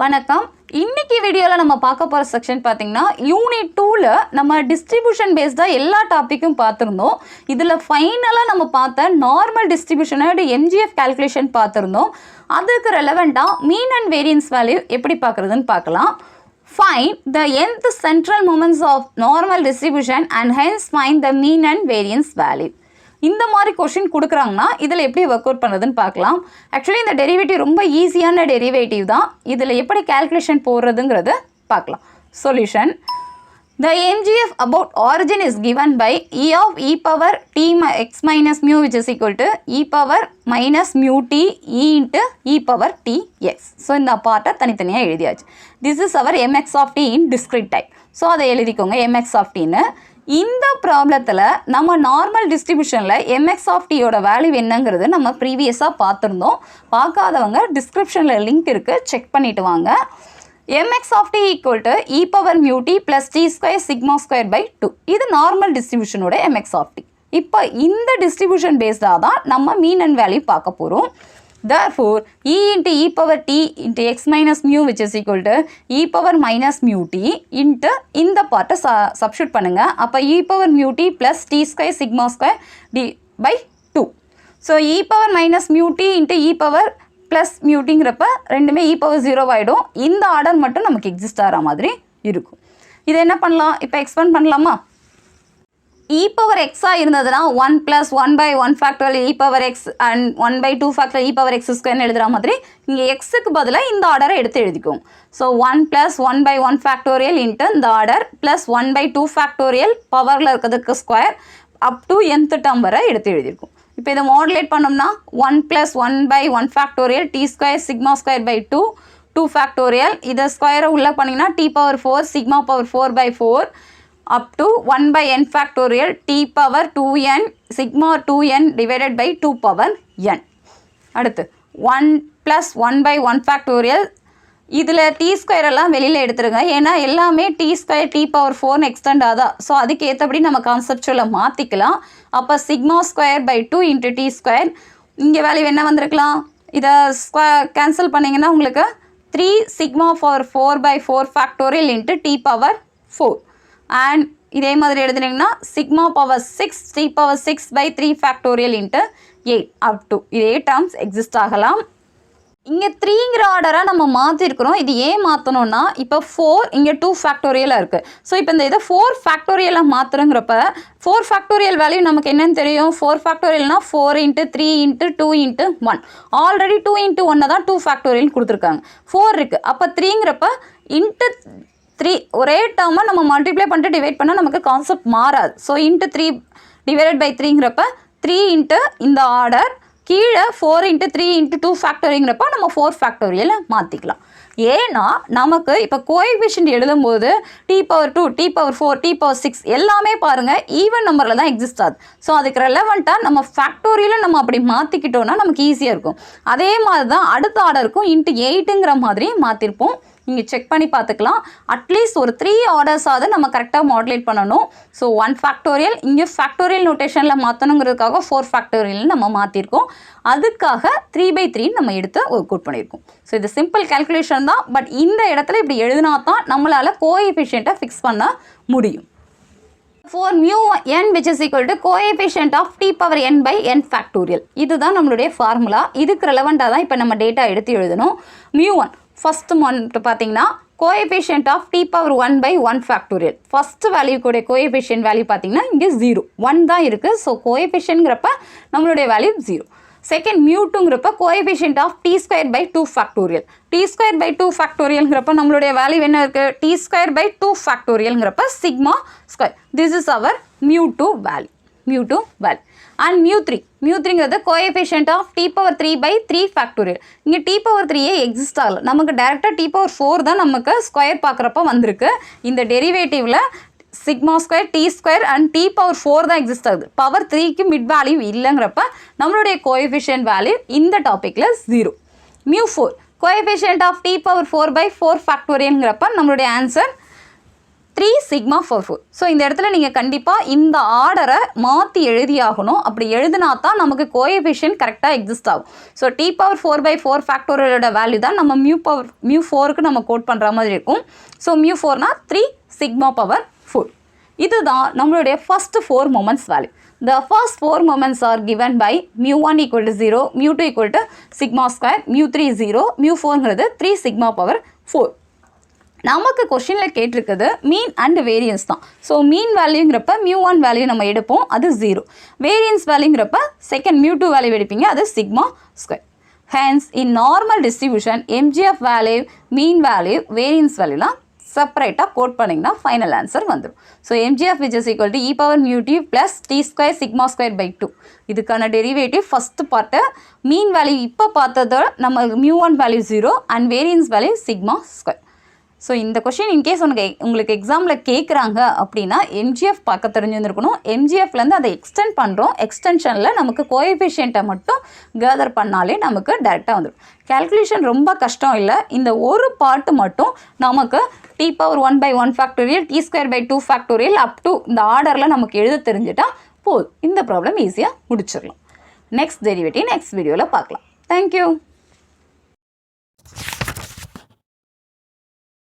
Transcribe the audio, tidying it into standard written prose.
வணக்கம். இன்னைக்கு வீடியோல நம்ம பார்க்க போற செக்ஷன் பாத்தீங்கன்னா யூனிட் 2ல நம்ம டிஸ்ட்ரிபியூஷன் பேஸ்டா எல்லா டாபிக்கும் பார்த்திருந்தோம். இதுல ஃபைனலா நம்ம பார்த்த நார்மல் டிஸ்ட்ரிபியூஷனோட MGF கால்குலேஷன் பார்த்திருந்தோம். அதுக்கு ரெலவெண்டா மீன் அண்ட் வேரியன்ஸ் வேல்யூ எப்படி பார்க்கிறதுன்னு பார்க்கலாம். Find the nth central moments of normal distribution and hence find the mean and variance value. இந்த மாதிரி கொஸ்டின் கொடுக்குறாங்கன்னா இதில் எப்படி ஒர்க் அவுட் பண்ணுறதுன்னு பார்க்கலாம். ஆக்சுவலி இந்த டெரிவேட்டிவ் ரொம்ப ஈஸியான டெரிவேட்டிவ் தான். இதில் எப்படி கால்குலேஷன் போடுறதுங்கிறது பார்க்கலாம். Solution: The MGF about origin is given by e of e power t x minus mu which is equal to e power minus mu t e into e power t x. So இந்த பார்ட்டை தனித்தனியாக எழுதியாச்சு. This is our mx of t in discrete type. So அதை எழுதிக்கோங்க mx of tன்னு. இந்த ப்ராப்ளத்தில் நம்ம normal டிஸ்ட்ரிபியூஷனில் mx of tயோட value என்னங்கிறது நம்ம ப்ரீவியஸாக பார்த்துருந்தோம். பார்க்காதவங்க டிஸ்கிரிப்ஷனில் லிங்க் இருக்குது, செக் பண்ணிவிட்டு வாங்க. mx of t equal to e power mu t plus t square sigma square by 2. இது நார்மல் டிஸ்ட்ரிபியூஷனோட mx of t. இப்போ இந்த டிஸ்ட்ரிபியூஷன் பேஸ்டாக தான் நம்ம மீன் அண்ட் வேல்யூ பார்க்க போகிறோம். Therefore, e into e power t into x minus mu which is equal to e power minus mu t into இந்த பார்ட்டை சப்ஸ்டியூட் பண்ணுங்க. அப்போ e power mu t plus t square sigma square d by 2. So e power minus mu t into e power plus mu tங்கிறப்ப ரெண்டுமே e power 0 ஆகிடும். இந்த order மட்டும் நமக்கு exist ஆகிற மாதிரி இருக்கும். இதை என்ன பண்ணலாம்? இப்போ எக்ஸ்பேண்ட் பண்ணலாமா? e power x இருந்ததுன்னா 1 plus 1 by 1 factorial e power x and 1 by 2 factorial e power x square எழுதுகிற மாதிரி இங்கே எக்ஸுக்கு பதிலாக இந்த ஆர்டரை எடுத்து எழுதிக்கும். So 1 plus 1 by 1 factorial into இந்த ஆர்டர் plus 1 by 2 factorial பவரில் இருக்கிறதுக்கு square up to nth term வரை எடுத்து எழுதியிருக்கும். இப்போ இதை மாடுலேட் பண்ணோம்னா 1 plus 1 by 1 factorial t square sigma square by 2 factorial இதை ஸ்கொயரை உள்ளே பண்ணிங்கன்னா t power 4 sigma power 4 by 4 up to 1 by n factorial t power 2n sigma 2n divided by 2 power n. அடுத்து 1 plus 1 by 1 factorial இதில் t square எல்லாம் வெளியில் எடுத்துருங்க. ஏன்னா எல்லாமே t square t power 4 extend ஆதா. ஸோ அதுக்கு ஏற்றபடி நம்ம கான்செப்டுவலாக மாற்றிக்கலாம். அப்போ sigma square by 2 into t square. இங்கே வேல்யூ என்ன வந்திருக்கலாம்? இதை கேன்சல் பண்ணிங்கன்னா உங்களுக்கு 3 sigma power 4 by 4 factorial into t power 4. And இதே மாதிரி எழுதுனீங்கன்னா sigma power 6 t power 6 by 3 factorial into 8 up to இதே டேர்ம்ஸ் எக்ஸிஸ்ட் ஆகலாம். இங்கே 3ங்கிற ஆர்டராக நம்ம மாற்றிருக்கிறோம். இது ஏன் மாற்றணும்னா இப்போ 4 இங்கே 2 ஃபேக்டோரியலாக இருக்குது. ஸோ இப்போ இந்த இதை 4 ஃபேக்டோரியலாக மாற்றுறங்கிறப்ப 4 ஃபேக்டோரியல் வேல்யூ நமக்கு என்னென்னு தெரியும்? 4 ஃபேக்டோரியல்னால் 4 into 3 into 2 into 1. Already 2 into 1 தான் 2 ஃபேக்டோரியல் கொடுத்துருக்காங்க. 4 இருக்குது. அப்போ 3ங்கிறப்ப இன்ட்டு 3 ஒரே டேர்மை நம்ம மல்டிப்ளை பண்ணிட்டு டிவைட் பண்ணால் நமக்கு கான்செப்ட் மாறாது. ஸோ இன்ட்டு 3 டிவைடட் பை 3ங்கிறப்ப 3 இன்ட்டு இந்த ஆர்டர் கீழே 4 இன்ட்டு 3 இன்ட்டு 2 ஃபேக்டரிங்கிறப்ப நம்ம 4 ஃபேக்டோரியலை மாற்றிக்கலாம். ஏன்னா நமக்கு இப்போ கோஎஃபிஷியன்ட் எழுதும்போது T power 2 T power 4 T power 6 எல்லாமே பாருங்கள் ஈவன் நம்பரில் தான் எக்ஸிஸ்ட் ஆகுது. ஸோ அதுக்கு ரெலவெண்ட்டாக நம்ம ஃபேக்டோரியலை நம்ம அப்படி மாற்றிக்கிட்டோன்னா நமக்கு ஈஸியாக இருக்கும். அதே மாதிரி தான் அடுத்த ஆர்டருக்கும் இன்ட்டு 8ங்கிற மாதிரி மாற்றிருப்போம். இங்கே செக் பண்ணி பார்த்துக்கலாம். அட்லீஸ்ட் ஒரு 3 ஆர்டர்ஸாவது நம்ம கரெக்டாக மாடுலேட் பண்ணணும். ஸோ 1 ஃபேக்டோரியல் இங்கே ஃபேக்டோரியல் நோட்டேஷனில் மாற்றணுங்கிறதுக்காக 4 ஃபேக்டோரியல் நம்ம மாற்றிருக்கோம். அதுக்காக 3/3 நம்ம எடுத்து ஒர்க் அவுட் பண்ணியிருக்கோம். ஸோ இது சிம்பிள் கேல்குலேஷன் தான். பட் இந்த இடத்துல இப்படி எழுதினா தான் நம்மளால் கோஎஃபிஷியண்ட்டை ஃபிக்ஸ் பண்ண முடியும். For mu n which is equal to coefficient of t power n by n factorial. இதுதான் நம்மளுடைய ஃபார்முலா. இதுக்கு ரெலவெண்ட்டாக தான் இப்போ நம்ம டேட்டா எடுத்து எழுதணும். mu1 ஃபஸ்ட்டு மட்டும் பார்த்தீங்கன்னா coefficient of t power 1 by 1 factorial. First value கூட கோஎஃபிஷியன்ட் வேல்யூ பார்த்தீங்கன்னா இங்கே 0 1 தான் இருக்குது. ஸோ கோஎஃபிஷியன்ட்ங்கிறப்ப நம்மளுடைய வேல்யூ 0. செகண்ட் mu2ங்கிறப்ப coefficient of t square by 2 factorial. T square by 2 ஃபேக்டோரியல்ங்கிறப்ப நம்மளுடைய வேல்யூ என்ன இருக்குது? டி ஸ்கொயர் பை 2 ஃபேக்டோரியல்ங்கிறப்ப sigma square. This is our mu2 value. And mu3ங்கிறது coefficient of t power 3 by 3 factorial. இங்கே டி பவர் 3 எக்ஸிஸ்ட் ஆகலை. நமக்கு டேரெக்டாக டி பவர் 4 தான் நமக்கு ஸ்கொயர் பார்க்குறப்ப வந்திருக்கு. இந்த டெரிவேட்டிவில் sigma square t square and t power 4 தான் எக்ஸிஸ்ட் ஆகுது. பவர் 3க்கு மிட் வேல்யூ இல்லைங்கிறப்ப நம்மளுடைய கோஎஃபிஷியன்ட் வேல்யூ இந்த டாப்பிக்கில் 0. mu4 coefficient of t power 4 by 4 ஃபேக்டோரியல்ங்கிறப்ப நம்மளுடைய ஆன்சர் 3 sigma for 4. ஸோ இந்த இடத்துல நீங்கள் கண்டிப்பாக இந்த ஆர்டரை மாற்றி எழுதியாகணும். அப்படி எழுதினா தான் நமக்கு கோஎஃபிஷியன்ட் கரெக்டாக எக்ஸிஸ்ட் ஆகும். ஸோ t power 4/4 ஃபேக்டோரியலோட வேல்யூ தான் நம்ம மியூ 4க்கு நம்ம கோட் பண்ணுற மாதிரி இருக்கும். ஸோ மியூ 4னா 3 sigma power 4. இதுதான் நம்மளுடைய first 4 moments value. The first 4 moments are given by mu1 equal to 0, mu2 equal to sigma square, mu3 0, mu4ங்கிறது 3 sigma power 4. நமக்கு கொஸ்டினில் கேட்டிருக்குது மீன் அண்ட் வேரியன்ஸ் தான். ஸோ மீன் வேல்யூங்கிறப்ப mu1 வேல்யூ நம்ம எடுப்போம், அது 0. வேரியன்ஸ் வேல்யூங்கிறப்ப செகண்ட் mu2 வேல்யூ எடுப்பீங்க, அது sigma square. Hence in normal distribution MGF வேல்யூ, mean value, variance வேல்யூலாம் செப்பரேட்டாக கோட் பண்ணிங்கன்னா ஃபைனல் ஆன்சர் வந்துடும். So MGF which is equal to e power mu t plus t square sigma square by 2. இதுக்கான derivative first part mean value இப்போ பார்த்ததை நம்ம mu1 value 0 and variance value sigma square. So இந்த question in case உங்களுக்கு எக்ஸாமில் கேட்குறாங்க அப்படின்னா MGF பார்க்க தெரிஞ்சுருந்துருக்கணும். MGFலேருந்து அதை எக்ஸ்டெண்ட் பண்ணுறோம். எக்ஸ்டென்ஷனில் நமக்கு கோஎஃபிஷியண்ட்டை மட்டும் கேதர் பண்ணாலே நமக்கு டேரெக்டாக வந்துடும். கேல்குலேஷன் ரொம்ப கஷ்டம் இல்லை. இந்த ஒரு பார்ட்டு மட்டும் நமக்கு t power 1/1 factorial, t square by 2 factorial up to இந்த ஆர்டரில் நமக்கு எழுத தெரிஞ்சுட்டா போதும். இந்த ப்ராப்ளம் ஈஸியாக முடிச்சிடலாம். நெக்ஸ்ட் டெரிவேட்டிவ் நெக்ஸ்ட் வீடியோவில் பார்க்கலாம். தேங்க்யூ.